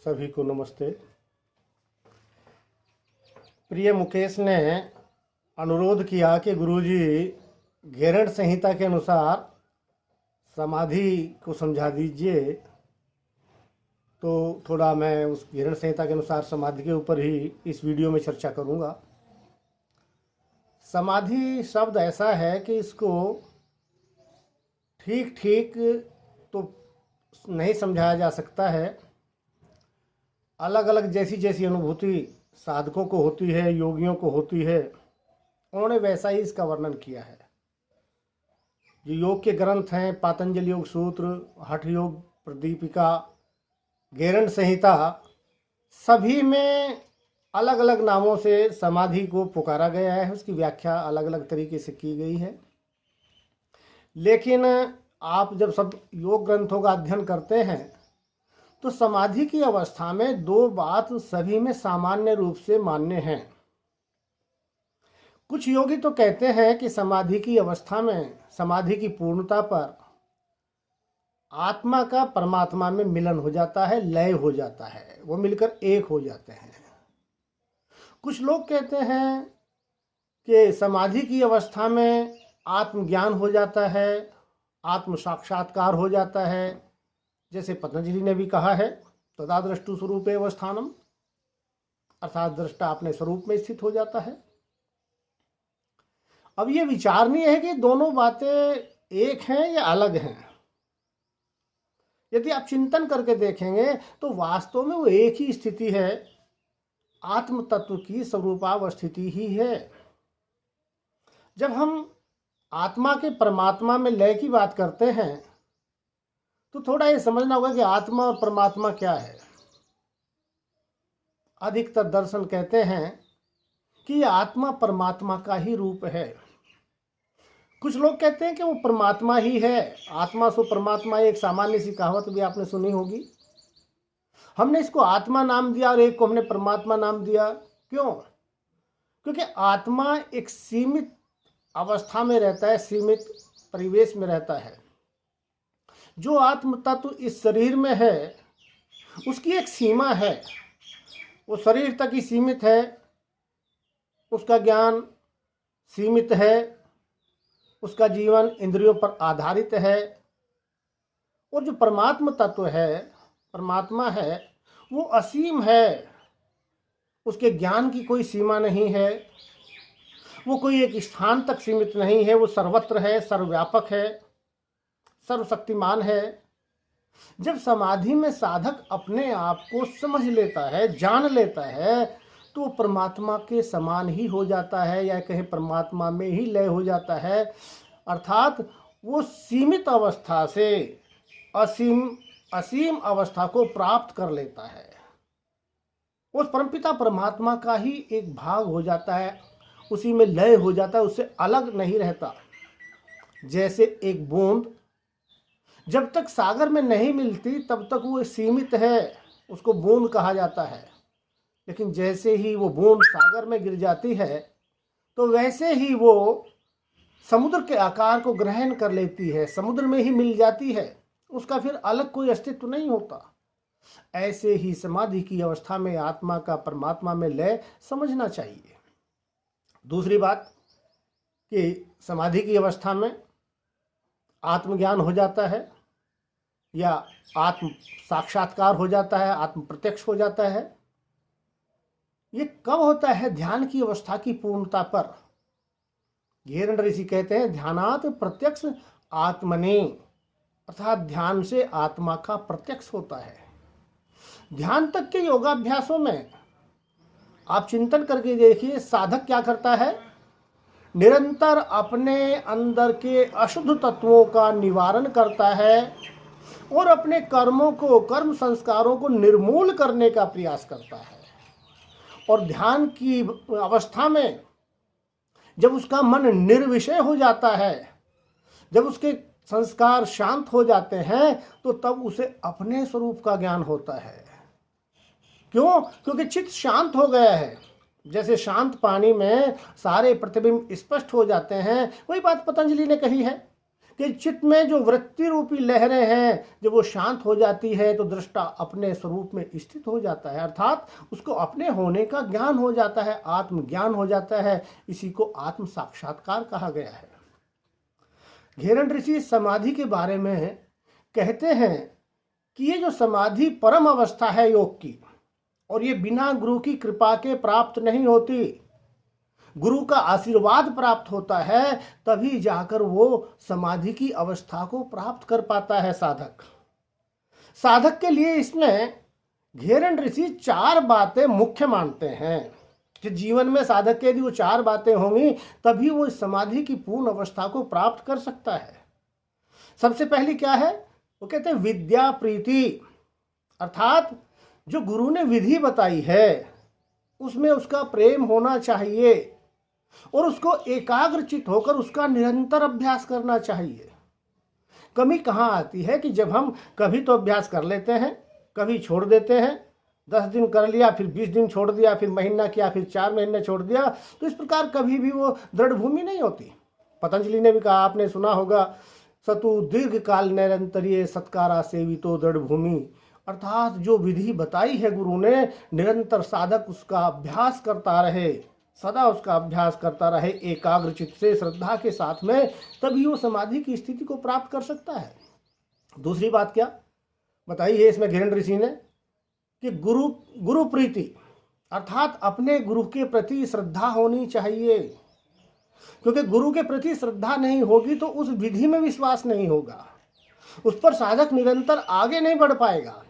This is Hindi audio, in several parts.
सभी को नमस्ते। प्रिय मुकेश ने अनुरोध किया कि गुरुजी घेरण संहिता के अनुसार समाधि को समझा दीजिए, तो थोड़ा मैं उस घेरण संहिता के अनुसार समाधि के ऊपर ही इस वीडियो में चर्चा करूंगा। समाधि शब्द ऐसा है कि इसको ठीक ठीक तो नहीं समझाया जा सकता है। अलग अलग जैसी जैसी अनुभूति साधकों को होती है, योगियों को होती है, उन्होंने वैसा ही इसका वर्णन किया है। जो योग के ग्रंथ हैं, पातंजलि योग सूत्र, हठ योग प्रदीपिका, घेरण संहिता, सभी में अलग अलग नामों से समाधि को पुकारा गया है। उसकी व्याख्या अलग अलग तरीके से की गई है। लेकिन आप जब सब योग ग्रंथों का अध्ययन करते हैं तो समाधि की अवस्था में दो बात सभी में सामान्य रूप से मान्य हैं। कुछ योगी तो कहते हैं कि समाधि की अवस्था में, समाधि की पूर्णता पर आत्मा का परमात्मा में मिलन हो जाता है, लय हो जाता है, वो मिलकर एक हो जाते हैं। कुछ लोग कहते हैं कि समाधि की अवस्था में आत्मज्ञान हो जाता है, आत्म साक्षात्कार हो जाता है। जैसे पतंजलि ने भी कहा है, तदा दृष्टु स्वरूपे अवस्थानम, अर्थात दृष्टा अपने स्वरूप में स्थित हो जाता है। अब ये विचारणीय है कि दोनों बातें एक हैं या अलग हैं। यदि आप चिंतन करके देखेंगे तो वास्तव में वो एक ही स्थिति है, आत्म तत्व की स्वरूपावस्थिति ही है। जब हम आत्मा के परमात्मा में लय की बात करते हैं तो थोड़ा ये समझना होगा कि आत्मा और परमात्मा क्या है। अधिकतर दर्शन कहते हैं कि आत्मा परमात्मा का ही रूप है। कुछ लोग कहते हैं कि वो परमात्मा ही है, आत्मा सो परमात्मा। एक सामान्य सी कहावत भी आपने सुनी होगी। हमने इसको आत्मा नाम दिया और एक को हमने परमात्मा नाम दिया। क्यों? क्योंकि आत्मा एक सीमित अवस्था में रहता है, सीमित परिवेश में रहता है। जो आत्म तत्व इस शरीर में है उसकी एक सीमा है, वो शरीर तक ही सीमित है, उसका ज्ञान सीमित है, उसका जीवन इंद्रियों पर आधारित है। और जो परमात्मा तत्व है, परमात्मा है, वो असीम है, उसके ज्ञान की कोई सीमा नहीं है, वो कोई एक स्थान तक सीमित नहीं है, वो सर्वत्र है, सर्वव्यापक है, सर्वशक्तिमान है। जब समाधि में साधक अपने आप को समझ लेता है, जान लेता है, तो परमात्मा के समान ही हो जाता है, या कहीं परमात्मा में ही लय हो जाता है। अर्थात वो सीमित अवस्था से असीम अवस्था को प्राप्त कर लेता है। उस परमपिता परमात्मा का ही एक भाग हो जाता है, उसी में लय हो जाता है, उससे अलग नहीं रहता। जैसे एक बूंद जब तक सागर में नहीं मिलती तब तक वो सीमित है, उसको बूंद कहा जाता है। लेकिन जैसे ही वो बूंद सागर में गिर जाती है तो वैसे ही वो समुद्र के आकार को ग्रहण कर लेती है, समुद्र में ही मिल जाती है, उसका फिर अलग कोई अस्तित्व नहीं होता। ऐसे ही समाधि की अवस्था में आत्मा का परमात्मा में लय समझना चाहिए। दूसरी बात कि समाधि की अवस्था में आत्मज्ञान हो जाता है या आत्म साक्षात्कार हो जाता है, आत्म प्रत्यक्ष हो जाता है। ये कब होता है? ध्यान की अवस्था की पूर्णता पर। घेरण ऋषि कहते हैं, ध्यानात् प्रत्यक्ष आत्मने, अर्थात ध्यान से आत्मा का प्रत्यक्ष होता है। ध्यान तक के योगाभ्यासों में आप चिंतन करके देखिए, साधक क्या करता है? निरंतर अपने अंदर के अशुद्ध तत्वों का निवारण करता है और अपने कर्मों को, कर्म संस्कारों को निर्मूल करने का प्रयास करता है। और ध्यान की अवस्था में जब उसका मन निर्विषय हो जाता है, जब उसके संस्कार शांत हो जाते हैं, तो तब उसे अपने स्वरूप का ज्ञान होता है। क्यों? क्योंकि चित्त शांत हो गया है। जैसे शांत पानी में सारे प्रतिबिंब स्पष्ट हो जाते हैं, वही बात पतंजलि ने कही है कि चित्त में जो वृत्ति रूपी लहरें हैं जब वो शांत हो जाती है तो दृष्टा अपने स्वरूप में स्थित हो जाता है, अर्थात उसको अपने होने का ज्ञान हो जाता है, आत्मज्ञान हो जाता है। इसी को आत्म साक्षात्कार कहा गया है। घेरन ऋषि समाधि के बारे में कहते हैं कि ये जो समाधि परम अवस्था है योग की, और ये बिना गुरु की कृपा के प्राप्त नहीं होती। गुरु का आशीर्वाद प्राप्त होता है, तभी जाकर वो समाधि की अवस्था को प्राप्त कर पाता है साधक। साधक के लिए इसमें घेरन ऋषि 4 बातें मुख्य मानते हैं कि जीवन में साधक के यदि वो 4 बातें होंगी तभी वो इस समाधि की पूर्ण अवस्था को प्राप्त कर सकता है। सबसे पहली क्या है? वो कहते हैं विद्या प्रीति, अर्थात जो गुरु ने विधि बताई है उसमें उसका प्रेम होना चाहिए और उसको एकाग्रचित होकर उसका निरंतर अभ्यास करना चाहिए। कमी कहाँ आती है कि जब हम कभी तो अभ्यास कर लेते हैं, कभी छोड़ देते हैं, 10 दिन कर लिया, फिर 20 दिन छोड़ दिया, फिर महीना किया, फिर 4 महीने छोड़ दिया, तो इस प्रकार कभी भी वो दृढ़ भूमि नहीं होती। पतंजलि ने भी कहा, आपने सुना होगा, सतु दीर्घ काल निरंतरीय सत्कारा सेवितो दृढ़ भूमि, अर्थात जो विधि बताई है गुरु ने, निरंतर साधक उसका अभ्यास करता रहे, सदा उसका अभ्यास करता रहे एकाग्रचित से, श्रद्धा के साथ में, तभी वो समाधि की स्थिति को प्राप्त कर सकता है। दूसरी बात क्या बताई है इसमें घेरन ऋषि ने कि गुरु प्रीति, अर्थात अपने गुरु के प्रति श्रद्धा होनी चाहिए, क्योंकि गुरु के प्रति श्रद्धा नहीं होगी तो उस विधि में विश्वास नहीं होगा, उस पर साधक निरंतर आगे नहीं बढ़ पाएगा।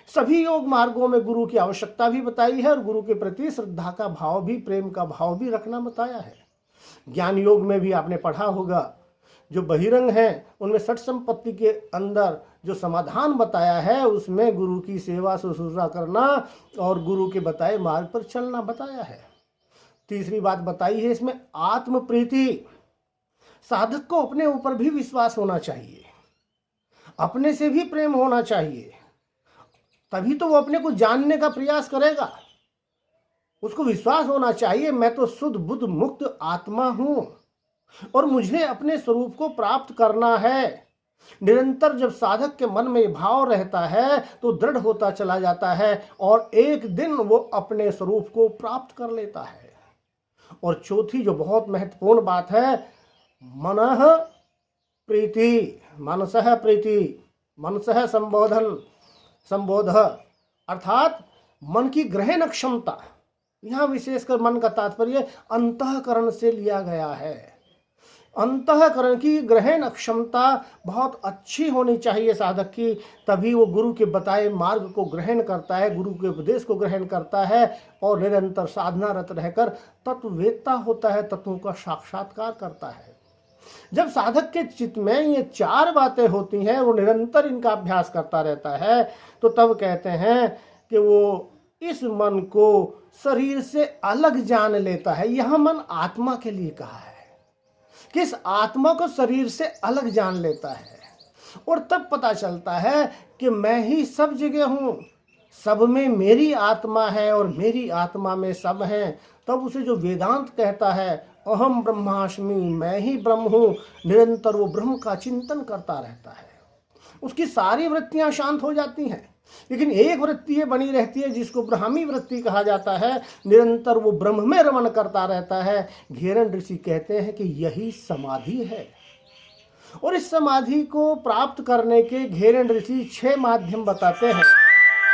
सभी योग मार्गों में गुरु की आवश्यकता भी बताई है और गुरु के प्रति श्रद्धा का भाव भी, प्रेम का भाव भी रखना बताया है। ज्ञान योग में भी आपने पढ़ा होगा, जो बहिरंग हैं उनमें षट संपत्ति के अंदर जो समाधान बताया है उसमें गुरु की सेवा शुश्रूषा करना और गुरु के बताए मार्ग पर चलना बताया है। तीसरी बात बताई है इसमें आत्म प्रीति, साधक को अपने ऊपर भी विश्वास होना चाहिए, अपने से भी प्रेम होना चाहिए, तभी तो वो अपने को जानने का प्रयास करेगा। उसको विश्वास होना चाहिए मैं तो शुद्ध बुद्ध मुक्त आत्मा हूं और मुझे अपने स्वरूप को प्राप्त करना है। निरंतर जब साधक के मन में भाव रहता है तो दृढ़ होता चला जाता है और एक दिन वो अपने स्वरूप को प्राप्त कर लेता है। और चौथी जो बहुत महत्वपूर्ण बात है, मनः प्रीति, मनसः प्रीति, मनसः संबोध, अर्थात मन की ग्रहण क्षमता। यहाँ विशेषकर मन का तात्पर्य अंतःकरण से लिया गया है। अंतःकरण की ग्रहण क्षमता बहुत अच्छी होनी चाहिए साधक की, तभी वो गुरु के बताए मार्ग को ग्रहण करता है, गुरु के उपदेश को ग्रहण करता है और निरंतर साधनारत रहकर तत्ववेत्ता होता है, तत्वों का साक्षात्कार करता है। जब साधक के चित्त में ये 4 बातें होती हैं, वो निरंतर इनका अभ्यास करता रहता है, तो तब कहते हैं कि वो इस मन को शरीर से अलग जान लेता है। यह मन आत्मा के लिए कहा है कि इस आत्मा को शरीर से अलग जान लेता है और तब पता चलता है कि मैं ही सब जगह हूं, सब में मेरी आत्मा है और मेरी आत्मा में सब हैं। तब उसे जो वेदांत कहता है अहम ब्रह्मास्मि, मैं ही ब्रह्म हूँ, निरंतर वो ब्रह्म का चिंतन करता रहता है। उसकी सारी वृत्तियां शांत हो जाती हैं, लेकिन एक वृत्ति ये बनी रहती है जिसको ब्राह्मी वृत्ति कहा जाता है, निरंतर वो ब्रह्म में रमण करता रहता है। घेरन ऋषि कहते हैं कि यही समाधि है और इस समाधि को प्राप्त करने के घेरन ऋषि 6 माध्यम बताते हैं,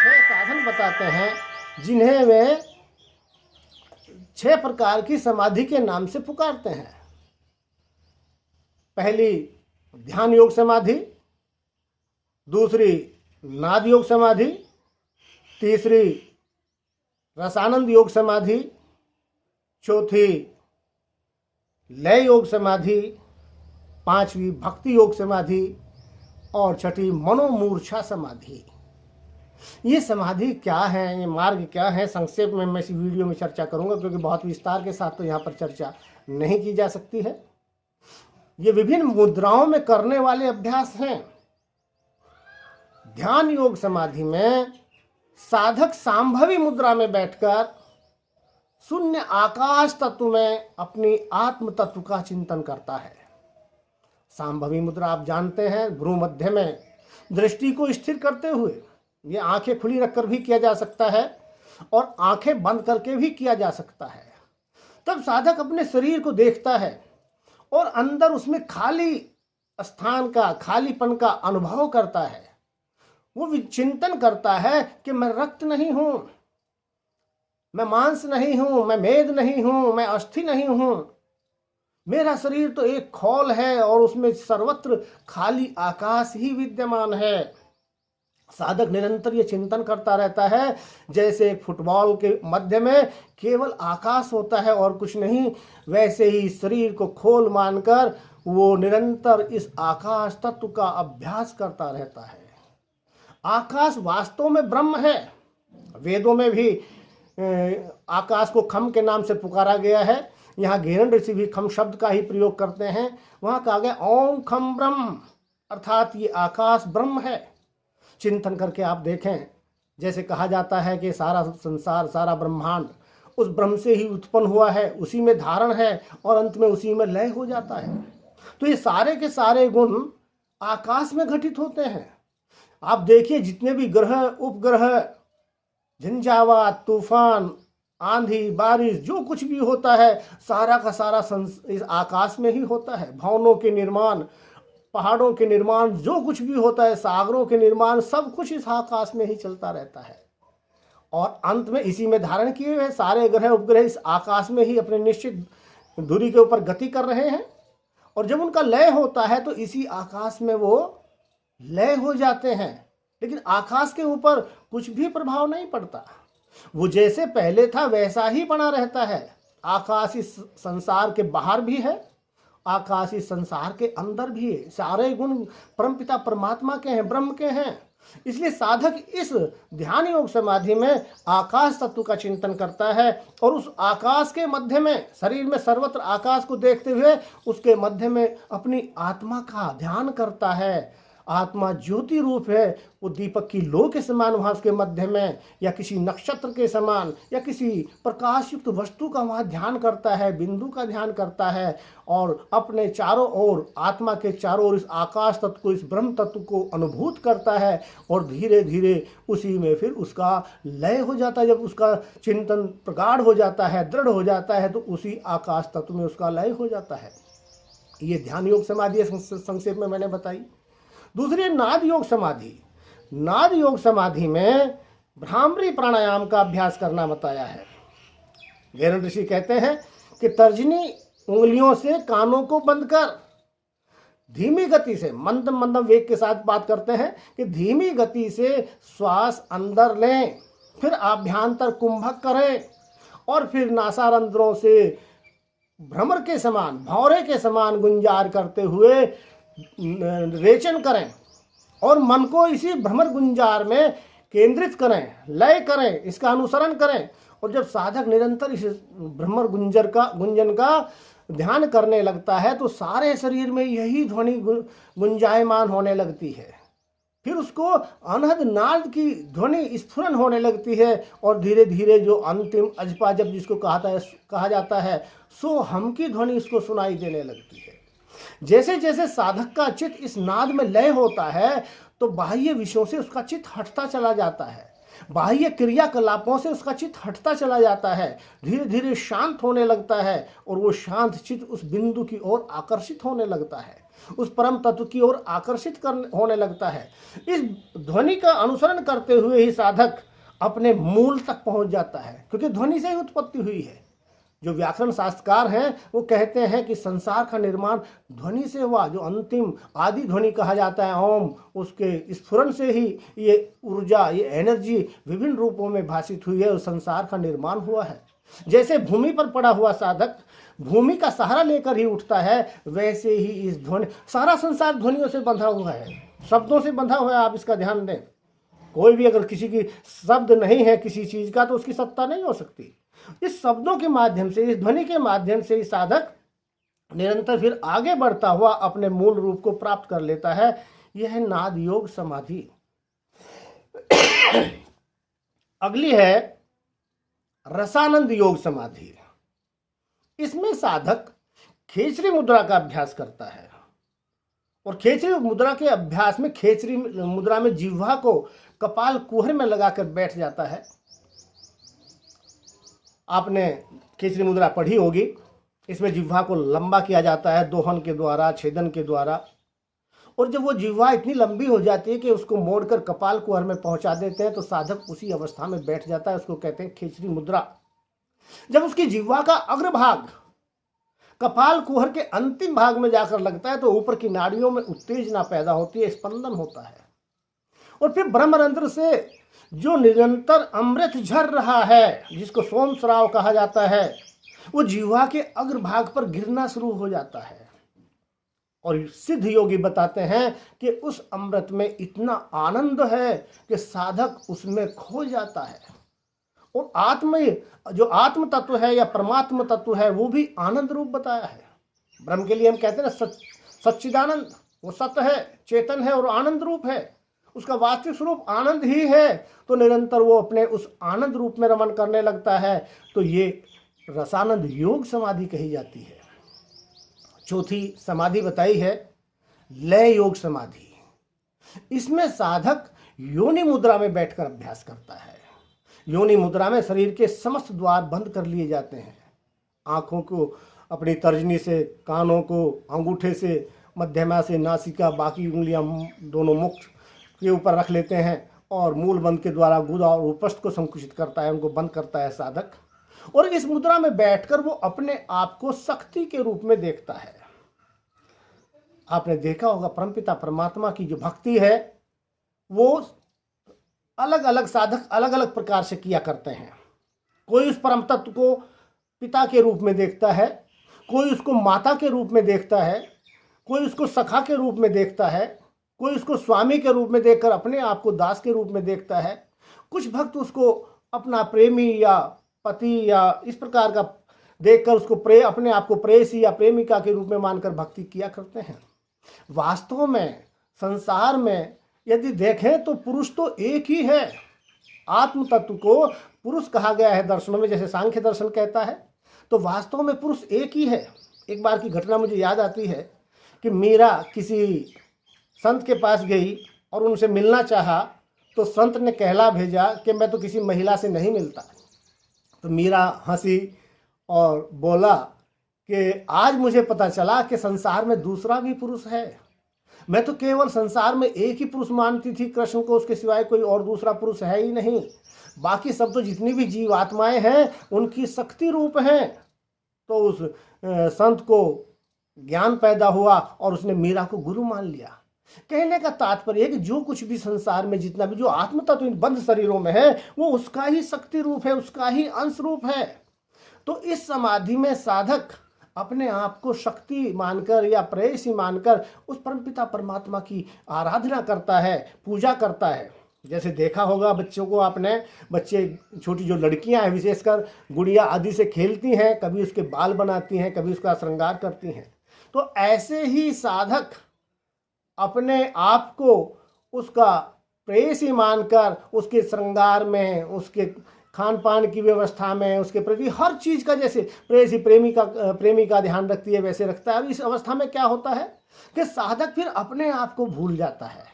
6 साधन बताते हैं, जिन्हें वे 6 प्रकार की समाधि के नाम से पुकारते हैं। पहली ध्यान योग समाधि, दूसरी नाद योग समाधि, तीसरी रसानंद योग समाधि, चौथी लय योग समाधि, 5वीं भक्ति योग समाधि और 6ठी मनोमूर्छा समाधि। ये समाधि क्या है, ये मार्ग क्या है, संक्षेप में मैं इस वीडियो में चर्चा करूंगा, क्योंकि बहुत विस्तार के साथ तो यहाँ पर चर्चा नहीं की जा सकती है। ये विभिन्न मुद्राओं में करने वाले अभ्यास हैं। ध्यान योग समाधि में साधक सांभवी मुद्रा में बैठकर शून्य आकाश तत्व में अपनी आत्म तत्व का चिंतन करता है। सांभवी मुद्रा आप जानते हैं, भ्रू मध्य में दृष्टि को स्थिर करते हुए, ये आंखें खुली रखकर भी किया जा सकता है और आंखें बंद करके भी किया जा सकता है। तब साधक अपने शरीर को देखता है और अंदर उसमें खाली स्थान का, खालीपन का अनुभव करता है। वो चिंतन करता है कि मैं रक्त नहीं हूं, मैं मांस नहीं हूं, मैं मेद नहीं हूं, मैं अस्थि नहीं हूं, मेरा शरीर तो एक खौल है और उसमें सर्वत्र खाली आकाश ही विद्यमान है। साधक निरंतर ये चिंतन करता रहता है, जैसे एक फुटबॉल के मध्य में केवल आकाश होता है और कुछ नहीं, वैसे ही शरीर को खोल मानकर वो निरंतर इस आकाश तत्व का अभ्यास करता रहता है। आकाश वास्तव में ब्रह्म है। वेदों में भी आकाश को खम के नाम से पुकारा गया है। यहाँ घेरन ऋषि भी खम शब्द का ही प्रयोग करते हैं। वहाँ कहा गया ओम खम ब्रह्म, अर्थात ये आकाश ब्रह्म है। चिंतन करके आप देखें, जैसे कहा जाता है कि सारा संसार, सारा ब्रह्मांड उस ब्रह्म से ही उत्पन्न हुआ है, उसी में धारण है और अंत में उसी में लय हो जाता है। तो ये सारे के सारे गुण आकाश में घटित होते हैं। आप देखिए, जितने भी ग्रह, उपग्रह, झंझावात, तूफान, आंधी, बारिश, जो कुछ भी होता है सारा का सारा इस आकाश में ही होता है। भवनों के निर्माण, पहाड़ों के निर्माण, जो कुछ भी होता है, सागरों के निर्माण, सब कुछ इस आकाश में ही चलता रहता है और अंत में इसी में धारण किए हुए सारे ग्रह उपग्रह इस आकाश में ही अपने निश्चित दूरी के ऊपर गति कर रहे हैं। और जब उनका लय होता है तो इसी आकाश में वो लय हो जाते हैं, लेकिन आकाश के ऊपर कुछ भी प्रभाव नहीं पड़ता। वो जैसे पहले था वैसा ही बना रहता है। आकाश इस संसार के बाहर भी है, आकाश इस संसार के अंदर भी है। सारे गुण परमपिता परमात्मा के हैं, ब्रह्म के हैं। इसलिए साधक इस ध्यान योग समाधि में आकाश तत्व का चिंतन करता है और उस आकाश के मध्य में, शरीर में सर्वत्र आकाश को देखते हुए उसके मध्य में अपनी आत्मा का ध्यान करता है। आत्मा ज्योति रूप है, वो दीपक की लो के समान वहाँ उसके मध्य में, या किसी नक्षत्र के समान, या किसी प्रकाश युक्त वस्तु का वहाँ ध्यान करता है, बिंदु का ध्यान करता है और अपने चारों ओर, आत्मा के चारों ओर इस आकाश तत्व को, इस ब्रह्म तत्व को अनुभूत करता है और धीरे धीरे उसी में फिर उसका लय हो जाता है। जब उसका चिंतन प्रगाढ़ हो जाता है, दृढ़ हो जाता है, तो उसी आकाश तत्व में उसका लय हो जाता है। ये ध्यान योग समाधि संक्षेप में मैंने बताई। दूसरी नाद योग समाधि। नाद योग समाधि में भ्रामरी प्राणायाम का अभ्यास करना बताया है। घेरन ऋषि कहते हैं कि तर्जनी उंगलियों से कानों को बंद कर धीमी गति से, मंदम मंदम वेग के साथ बात करते हैं कि धीमी गति से श्वास अंदर लें, फिर आभ्यंतर कुंभक करें और फिर नासारंध्रों से भ्रमर के समान, भौरे के समान गुंजार करते हुए रेचन करें और मन को इसी भ्रमर गुंजार में केंद्रित करें, लय करें, इसका अनुसरण करें। और जब साधक निरंतर इस भ्रमर गुंजन का ध्यान करने लगता है तो सारे शरीर में यही ध्वनि गुंजायमान होने लगती है। फिर उसको अनहद नाद की ध्वनि स्फुरन होने लगती है और धीरे धीरे जो अंतिम अजपा जब जिसको कहा जाता है सो हम की ध्वनि इसको सुनाई देने लगती है। जैसे जैसे साधक का चित्त इस नाद में लय होता है तो बाह्य विषयों से उसका चित्त हटता चला जाता है, बाह्य क्रियाकलापों से उसका चित्त हटता चला जाता है, धीरे धीरे शांत होने लगता है और वो शांत चित्त उस बिंदु की ओर आकर्षित होने लगता है, उस परम तत्व की ओर आकर्षित होने लगता है। इस ध्वनि का अनुसरण करते हुए ही साधक अपने मूल तक पहुंच जाता है, क्योंकि ध्वनि से ही उत्पत्ति हुई है। जो व्याकरण शास्त्रकार हैं वो कहते हैं कि संसार का निर्माण ध्वनि से हुआ। जो अंतिम आदि ध्वनि कहा जाता है ओम, उसके स्फुरन से ही ये ऊर्जा, ये एनर्जी विभिन्न रूपों में भाषित हुई है और संसार का निर्माण हुआ है। जैसे भूमि पर पड़ा हुआ साधक भूमि का सहारा लेकर ही उठता है, वैसे ही इस ध्वनि, सारा संसार ध्वनियों से बंधा हुआ है, शब्दों से बंधा हुआ है। आप इसका ध्यान दें, कोई भी अगर किसी की शब्द नहीं है किसी चीज का तो उसकी सत्ता नहीं हो सकती। इस शब्दों के माध्यम से, इस ध्वनि के माध्यम से साधक निरंतर फिर आगे बढ़ता हुआ अपने मूल रूप को प्राप्त कर लेता है। यह है नाद योग समाधि। अगली है रसानंद योग समाधि। इसमें साधक खेचरी मुद्रा का अभ्यास करता है। और खेचरी मुद्रा के अभ्यास में खेचरी मुद्रा में जिह्वा को कपाल कुहर में लगाकर बैठ जाता है। आपने खेचरी मुद्रा पढ़ी होगी। इसमें जिह्वा को लंबा किया जाता है दोहन के द्वारा, छेदन के द्वारा, और जब वो जिह्वा इतनी लंबी हो जाती है कि उसको मोड़कर कपाल कुहर में पहुंचा देते हैं तो साधक उसी अवस्था में बैठ जाता है। उसको कहते हैं खेचरी मुद्रा। जब उसकी जिह्वा का अग्रभाग कपाल कुहर के अंतिम भाग में जाकर लगता है तो ऊपर की नाड़ियों में उत्तेजना पैदा होती है, स्पंदन होता है, और फिर ब्रह्मरंध्र से जो निरंतर अमृत झर रहा है, जिसको सोम स्राव कहा जाता है, वो जिह्वा के अग्रभाग पर गिरना शुरू हो जाता है। और सिद्ध योगी बताते हैं कि उस अमृत में इतना आनंद है कि साधक उसमें खो जाता है। और जो आत्म तत्व है या परमात्म तत्व है वो भी आनंद रूप बताया है। ब्रह्म के लिए हम कहते हैं ना सच्चिदानंद, वो सत्य है, चेतन है और आनंद रूप है। उसका वास्तविक स्वरूप आनंद ही है, तो निरंतर वो अपने उस आनंद रूप में रमण करने लगता है। तो ये रसानंद योग समाधि कही जाती है। चौथी समाधि बताई है लय योग समाधि। इसमें साधक योनि मुद्रा में बैठकर अभ्यास करता है। योनि मुद्रा में शरीर के समस्त द्वार बंद कर लिए जाते हैं। आंखों को अपनी तर्जनी से, कानों को अंगूठे से, मध्यमा से नासिका, बाकी उंगलियां दोनों मुख के ऊपर रख लेते हैं और मूल बंद के द्वारा गुदा और उपस्थ को संकुचित करता है, उनको बंद करता है साधक। और इस मुद्रा में बैठकर वो अपने आप को शक्ति के रूप में देखता है। आपने देखा होगा परमपिता परमात्मा की जो भक्ति है वो अलग अलग साधक अलग अलग प्रकार से किया करते हैं। कोई उस परम तत्व को पिता के रूप में देखता है, कोई उसको माता के रूप में देखता है, कोई उसको सखा के रूप में देखता है, कोई उसको स्वामी के रूप में देखकर अपने आप को दास के रूप में देखता है। कुछ भक्त उसको अपना प्रेमी या पति या इस प्रकार का देखकर उसको अपने आप को प्रेयसी या प्रेमिका के रूप में मानकर भक्ति किया करते हैं। वास्तव में संसार में यदि देखें तो पुरुष तो एक ही है। आत्म तत्व को पुरुष कहा गया है दर्शनों में, जैसे सांख्य दर्शन कहता है, तो वास्तव में पुरुष एक ही है। एक बार की घटना मुझे याद आती है कि मीरा किसी संत के पास गई और उनसे मिलना चाहा, तो संत ने कहला भेजा कि मैं तो किसी महिला से नहीं मिलता। तो मीरा हंसी और बोला कि आज मुझे पता चला कि संसार में दूसरा भी पुरुष है। मैं तो केवल संसार में एक ही पुरुष मानती थी कृष्ण को, उसके सिवाय कोई और दूसरा पुरुष है ही नहीं। बाकी सब तो जितनी भी जीव आत्माएं हैं उनकी शक्ति रूप हैं। तो उस संत को ज्ञान पैदा हुआ और उसने मीरा को गुरु मान लिया। कहने का तात्पर्य है कि जो कुछ भी संसार में जितना भी जो आत्म तत्व इन बंद शरीरों में है वो उसका ही शक्ति रूप है, उसका ही अंश रूप है। तो इस समाधि में साधक अपने आप को शक्ति मानकर या प्रेयसी मानकर उस परमपिता परमात्मा की आराधना करता है, पूजा करता है। जैसे देखा होगा बच्चों को आपने, बच्चे छोटी जो लड़कियां हैं विशेषकर गुड़िया आदि से खेलती हैं, कभी उसके बाल बनाती हैं, कभी उसका श्रृंगार करती हैं। तो ऐसे ही साधक अपने आप को उसका प्रेयसी मानकर उसके श्रृंगार में, उसके खान पान की व्यवस्था में, उसके प्रति हर चीज़ का, जैसे प्रेयसी प्रेमी का ध्यान रखती है वैसे रखता है। इस अवस्था में क्या होता है कि साधक फिर अपने आप को भूल जाता है।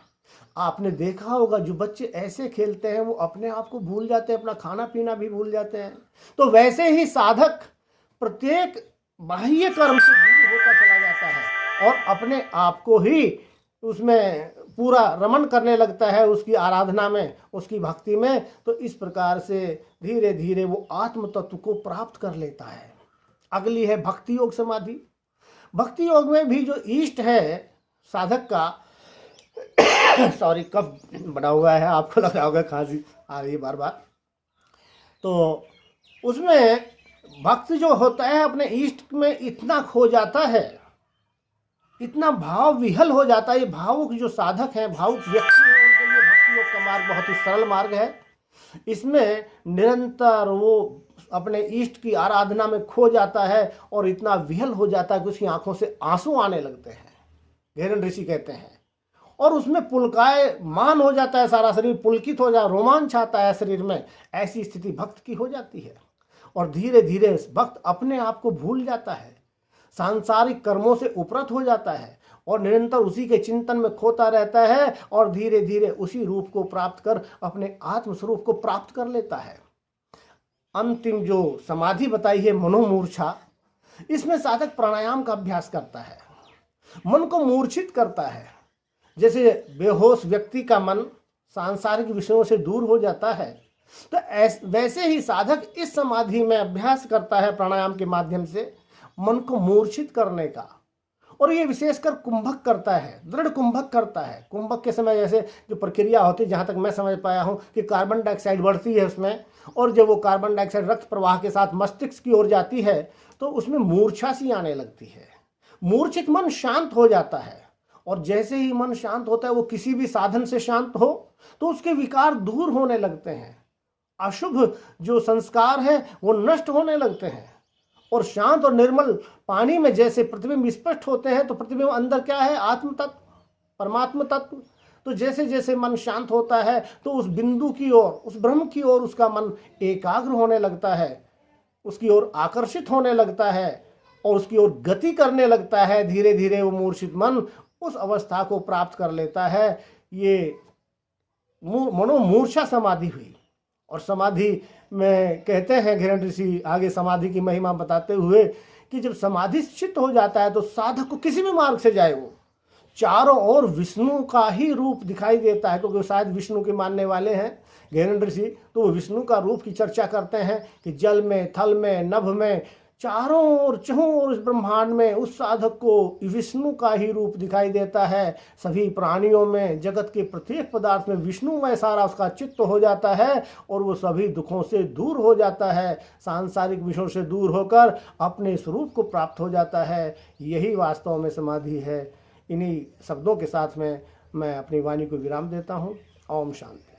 आपने देखा होगा जो बच्चे ऐसे खेलते हैं वो अपने आप को भूल जाते हैं, अपना खाना पीना भी भूल जाते हैं। तो वैसे ही साधक प्रत्येक बाह्य कर्म से दूर होता चला जाता है और अपने आप को ही उसमें पूरा रमण करने लगता है, उसकी आराधना में, उसकी भक्ति में। तो इस प्रकार से धीरे धीरे वो आत्म तत्व को प्राप्त कर लेता है। अगली है भक्ति योग समाधि। भक्ति योग में भी जो इष्ट है साधक का सॉरी कफ बना हुआ है, आपको लग रहा होगा खांसी आ रही है बार बार। तो उसमें भक्त जो होता है अपने इष्ट में इतना खो जाता है, इतना भाव विहल हो जाता है। ये भावुक जो साधक हैं, भावुक व्यक्ति हैं, उनके लिए भक्ति योग का मार्ग बहुत ही सरल मार्ग है। इसमें निरंतर वो अपने इष्ट की आराधना में खो जाता है और इतना विहल हो जाता है कि उसकी आंखों से आंसू आने लगते हैं, घेरन ऋषि कहते हैं। और उसमें पुलकायमान हो जाता है, सारा शरीर पुलकित हो जाता, रोमांच आता है शरीर में। ऐसी स्थिति भक्त की हो जाती है और धीरे धीरे भक्त अपने आप को भूल जाता है, सांसारिक कर्मों से उपरत हो जाता है और निरंतर उसी के चिंतन में खोता रहता है और धीरे धीरे उसी रूप को प्राप्त कर अपने आत्म स्वरूप को प्राप्त कर लेता है। अंतिम जो समाधि बताई है मनोमूर्छा, इसमें साधक प्राणायाम का अभ्यास करता है, मन को मूर्छित करता है। जैसे बेहोश व्यक्ति का मन सांसारिक विषयों से दूर हो जाता है, तो वैसे ही साधक इस समाधि में अभ्यास करता है प्राणायाम के माध्यम से मन को मूर्छित करने का। और ये विशेषकर कुंभक करता है, दृढ़ कुंभक करता है। कुंभक के समय जैसे जो प्रक्रिया होती है, जहाँ तक मैं समझ पाया हूँ कि कार्बन डाइऑक्साइड बढ़ती है उसमें, और जब वो कार्बन डाइऑक्साइड रक्त प्रवाह के साथ मस्तिष्क की ओर जाती है तो उसमें मूर्छा सी आने लगती है। मूर्छित मन शांत हो जाता है, और जैसे ही मन शांत होता है, वो किसी भी साधन से शांत हो तो उसके विकार दूर होने लगते हैं, अशुभ जो संस्कार हैं वो नष्ट होने लगते हैं। और शांत और निर्मल पानी में जैसे प्रतिबिंब स्पष्ट होते हैं, तो प्रतिबिंब अंदर क्या है? आत्म तत्व, परमात्म तत्व। तो जैसे जैसे मन शांत होता है तो उस बिंदु की ओर, उस ब्रह्म की ओर उसका मन एकाग्र होने लगता है, उसकी ओर आकर्षित होने लगता है और उसकी ओर गति करने लगता है। धीरे धीरे वो मूर्छित मन उस अवस्था को प्राप्त कर लेता है। ये मनोमूर्छा समाधि हुई। और समाधि में कहते हैं घिरण ऋषि आगे समाधि की महिमा बताते हुए कि जब समाधि चित्त हो जाता है तो साधक को किसी भी मार्ग से जाए वो चारों ओर विष्णु का ही रूप दिखाई देता है, क्योंकि शायद विष्णु के मानने वाले हैं घिरण ऋषि। तो वो विष्णु का रूप की चर्चा करते हैं कि जल में, थल में, नभ में, चारों ओर चहुं ओर इस ब्रह्मांड में उस साधक को विष्णु का ही रूप दिखाई देता है। सभी प्राणियों में, जगत के प्रत्येक पदार्थ में विष्णुमय सारा उसका चित्त हो जाता है और वो सभी दुखों से दूर हो जाता है, सांसारिक विषयों से दूर होकर अपने स्वरूप को प्राप्त हो जाता है। यही वास्तव में समाधि है। इन्हीं शब्दों के साथ में मैं अपनी वाणी को विराम देता हूँ। ओम शांति।